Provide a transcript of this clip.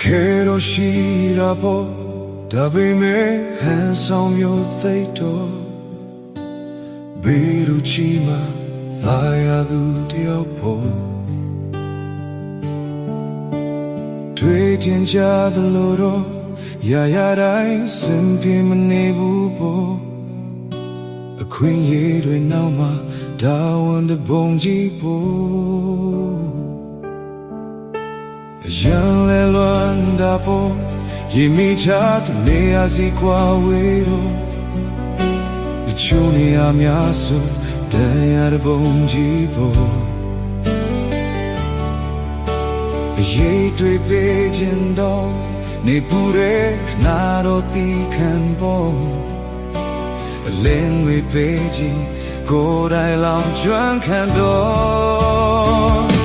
ခဲတော့ရှိတာပေါ့ဒါပေမဲ့ဟန်ဆောင်မျိုးသိတော့ဘေးလူချီမှာသာယာသူတယောက်ဖို့တွေ့တင်ကြသလိုတော့ရာရာတိုင်းစင်ပြေမနေဘူးပေါ့အခွင့်အရေးတွေနောက်မှာဒါဝန်တပုံကြီးဖို့ရန်လဲလွန်တာပေါ့ရေမိချတဲ့နေရာစီကွာဝေးတော့အချို့နေရာများဆိုတရားတပုံကြီးပေါ့အရေးတွေပေးခြင်းတော့နေပူတဲ့ခနာတော့တီခံပေါ့အလင်းတွေပေးခြင်းကိုယ်တိုင်လောင်ကျွမ်းခံတော့